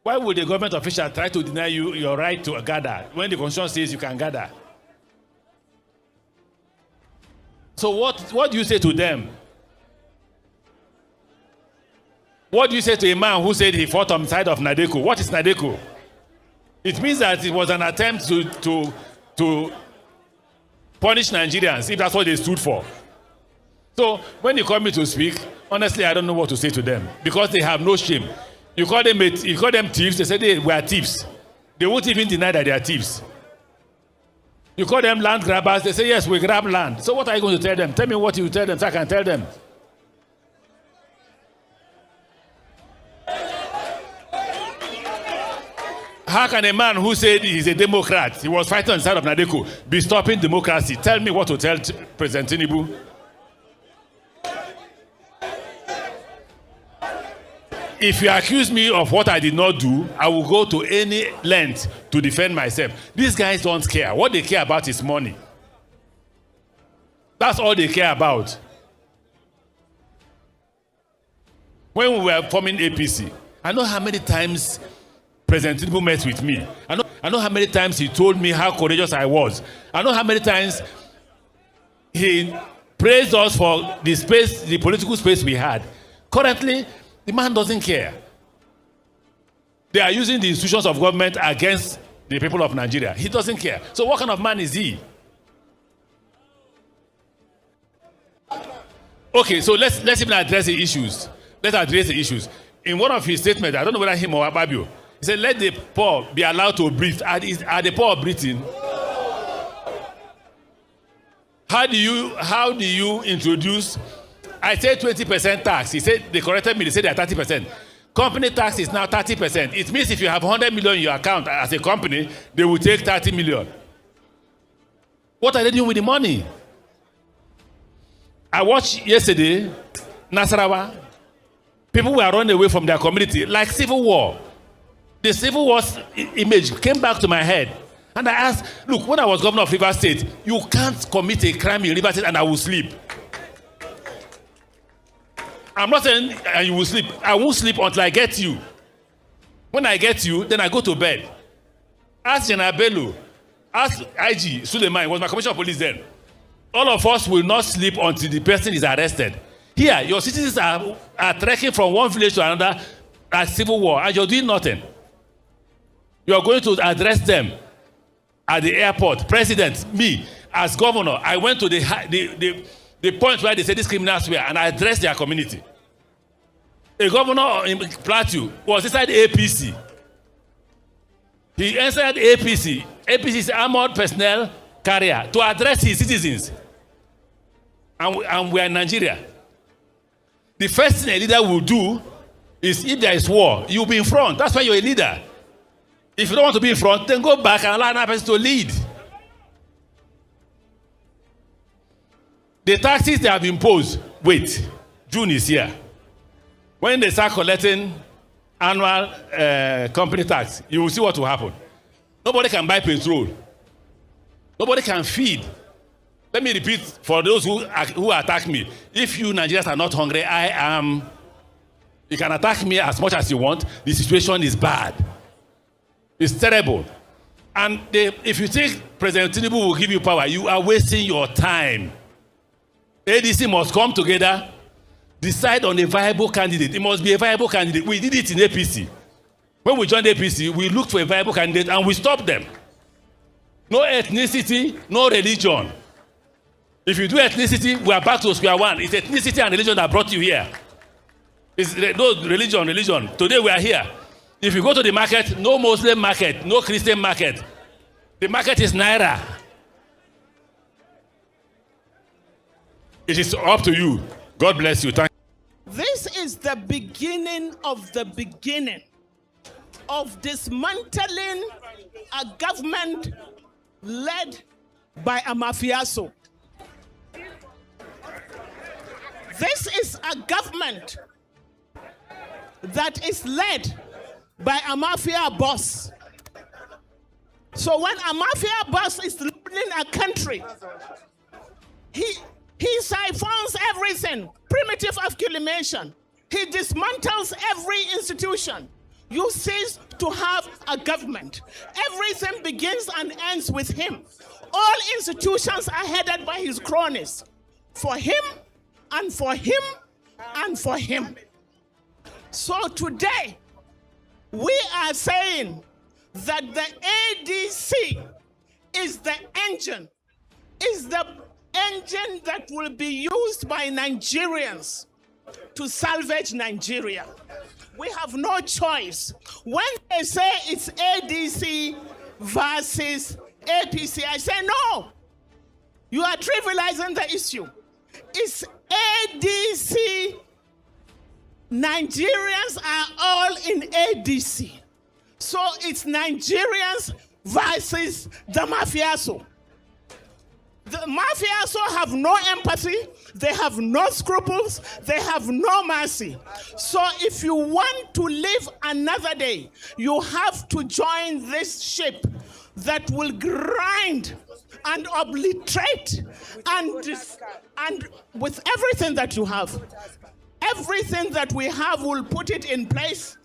Why would a government official try to deny you your right to gather when the Constitution says you can gather? So what do you say to them? What do you say to a man who said he fought on the side of Nadeko? What is Nadeko? It means that it was an attempt to punish Nigerians, if that's what they stood for. So when you call me to speak, honestly, I don't know what to say to them because they have no shame. You call them thieves, they say they were thieves. They won't even deny that they are thieves. You call them land grabbers, they say, yes, we grab land. So what are you going to tell them? Tell me what you tell them so I can tell them. How can a man who said he's a Democrat, he was fighting on the side of Nadeko, be stopping democracy? Tell me what to tell President Tinubu. If you accuse me of what I did not do, I will go to any length to defend myself. These guys don't care. What they care about is money. That's all they care about. When we were forming APC, I know how many times President Tinubu met with me. I know how many times he told me how courageous I was. I know how many times he praised us for the space, the political space we had. Currently, the man doesn't care. They are using the institutions of government against the people of Nigeria. He doesn't care. So what kind of man is he? Okay, so let's even address the issues. Let's address the issues. In one of his statements, I don't know whether him or Ababio, he said, let the poor be allowed to breathe. Are the poor breathing? How do you introduce, I said 20% tax. He said, they corrected me, they said they are 30%. Company tax is now 30%. It means if you have 100 million in your account as a company, they will take 30 million. What are they doing with the money? I watched yesterday, Nasarawa. People were running away from their community like civil war. The civil war image came back to my head. And I asked, look, when I was governor of Rivers State, you can't commit a crime in Rivers State and I will sleep. I'm not saying you will sleep. I won't sleep until I get you. When I get you, then I go to bed. Ask General Bello, ask IG Suleiman, was my commissioner of police then. All of us will not sleep until the person is arrested. Here, your citizens are trekking from one village to another at civil war, and you're doing nothing. You're going to address them at the airport. President, me, as governor, I went to the point where they say these criminals were, and I addressed their community. A governor in Plateau was inside APC. He entered APC. APC is armored personnel carrier to address his citizens. And we are in Nigeria. The first thing a leader will do is if there is war, you'll be in front. That's why you're a leader. If you don't want to be in front, then go back and allow another person to lead. The taxes they have imposed, wait, June is here. When they start collecting annual company tax, you will see what will happen. Nobody can buy petrol. Nobody can feed. Let me repeat for those who attack me. If you Nigerians are not hungry, I am. You can attack me as much as you want. The situation is bad. It's terrible. And if you think President Tinubu will give you power, you are wasting your time. ADC must come together, decide on a viable candidate. It must be a viable candidate. We did it in APC. When we joined APC, we looked for a viable candidate and we stopped them. No ethnicity, no religion. If you do ethnicity, we are back to square one. It's ethnicity and religion that brought you here. It's no religion. Today we are here. If you go to the market, no Muslim market, no Christian market. The market is Naira. It is up to you. God bless you. Thank you. This is the beginning of dismantling a government led by a mafioso. This is a government that is led by a mafia boss. So when a mafia boss is leading a country, he siphons everything, primitive accumulation. He dismantles every institution. you cease to have a government. Everything begins and ends with him. All institutions are headed by his cronies. For him, and for him, and for him. So today, we are saying that the ADC is the engine that will be used by Nigerians to salvage Nigeria. We have no choice. When they say it's ADC versus APC, I say no. You are trivializing the issue. It's ADC. Nigerians are all in ADC. So it's Nigerians versus the mafioso. The mafioso have no empathy, they have no scruples, they have no mercy. So if you want to live another day, you have to join this ship that will grind and obliterate and with everything that you have. Everything that we have will put it in place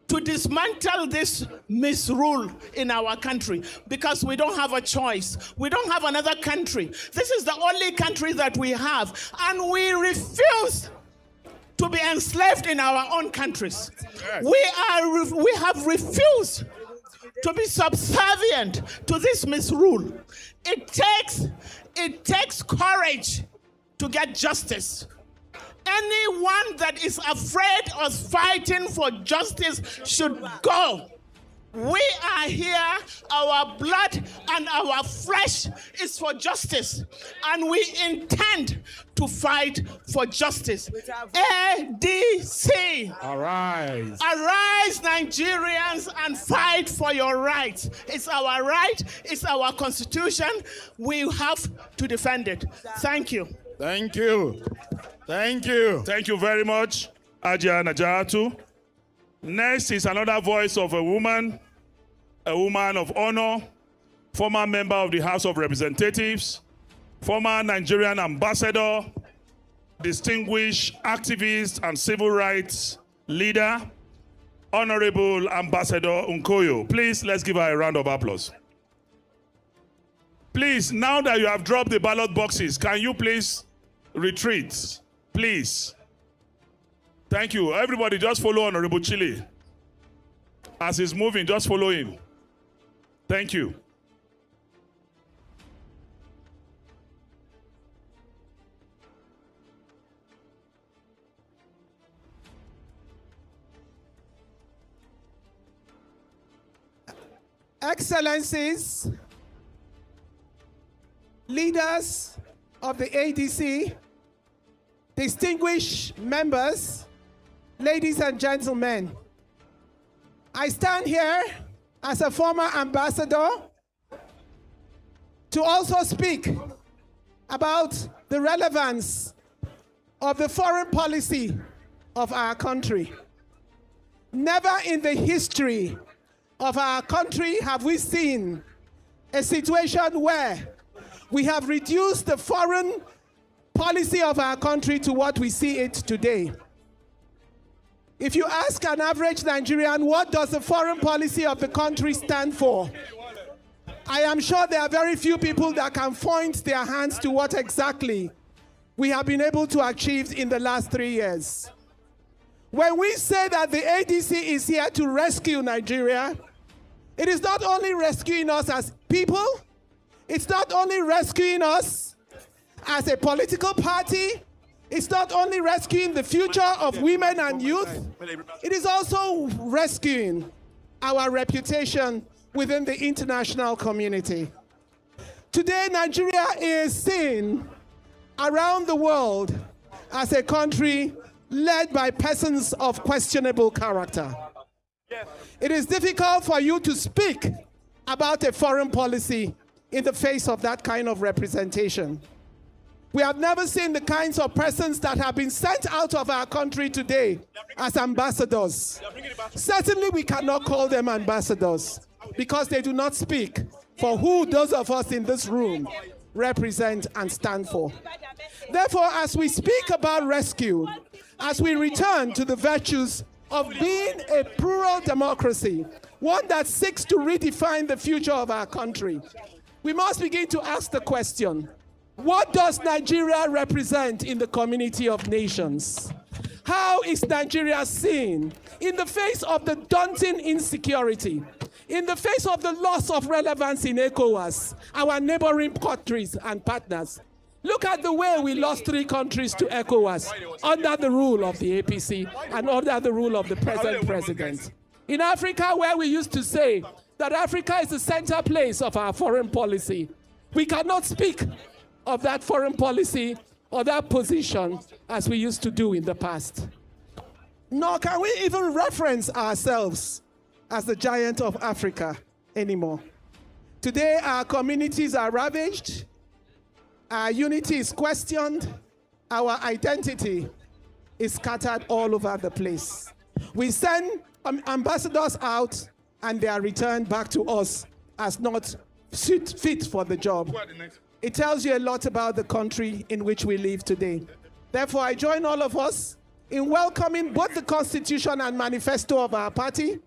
to dismantle this misrule in our country, because we don't have a choice. We don't have another country. This is the only country that we have, and we refuse to be enslaved in our own countries. We have refused to be subservient to this misrule. It takes courage to get justice. Anyone that is afraid of fighting for justice should go. We are here, our blood and our flesh is for justice, and we intend to fight for justice. ADC. Arise. Arise, Nigerians, and fight for your rights. It's our right, it's our constitution. We have to defend it. Thank you. Thank you. Thank you. Thank you very much, Ajia Najatu. Next is another voice of a woman of honor, former member of the House of Representatives, former Nigerian ambassador, distinguished activist and civil rights leader, Honorable Ambassador Nkoyo. Please, let's give her a round of applause. Please, now that you have dropped the ballot boxes, can you please retreat? Please. Thank you. Everybody just follow Honorable Chile. As he's moving, just follow him. Thank you. Excellencies, leaders of the ADC, distinguished members, ladies and gentlemen, I stand here as a former ambassador to also speak about the relevance of the foreign policy of our country. Never in the history of our country have we seen a situation where we have reduced the foreign policy of our country to what we see it today. If you ask an average Nigerian, what does the foreign policy of the country stand for? I am sure there are very few people that can point their hands to what exactly we have been able to achieve in the last 3 years. When we say that the ADC is here to rescue Nigeria, it is not only rescuing us as people, it's not only rescuing us as a political party, it's not only rescuing the future of women and youth, it is also rescuing our reputation within the international community. Today, Nigeria is seen around the world as a country led by persons of questionable character. It is difficult for you to speak about a foreign policy in the face of that kind of representation. We have never seen the kinds of persons that have been sent out of our country today as ambassadors. Certainly we cannot call them ambassadors because they do not speak for who those of us in this room represent and stand for. Therefore, as we speak about rescue, as we return to the virtues of being a plural democracy, one that seeks to redefine the future of our country, we must begin to ask the question, what does Nigeria represent in the community of nations? How is Nigeria seen in the face of the daunting insecurity, in the face of the loss of relevance in ECOWAS, our neighboring countries and partners? Look at the way we lost 3 countries to ECOWAS under the rule of the APC and under the rule of the present president. In Africa, where we used to say that Africa is the center place of our foreign policy, we cannot speak of that foreign policy or that position as we used to do in the past. Nor can we even reference ourselves as the giant of Africa anymore. Today, our communities are ravaged, our unity is questioned, our identity is scattered all over the place. We send ambassadors out and they are returned back to us as not fit for the job. It tells you a lot about the country in which we live today. Therefore, I join all of us in welcoming both the Constitution and manifesto of our party,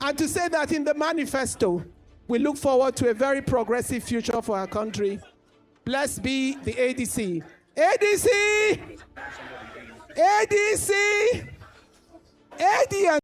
and to say that in the manifesto, we look forward to a very progressive future for our country. Blessed be the ADC. ADC! ADC! AD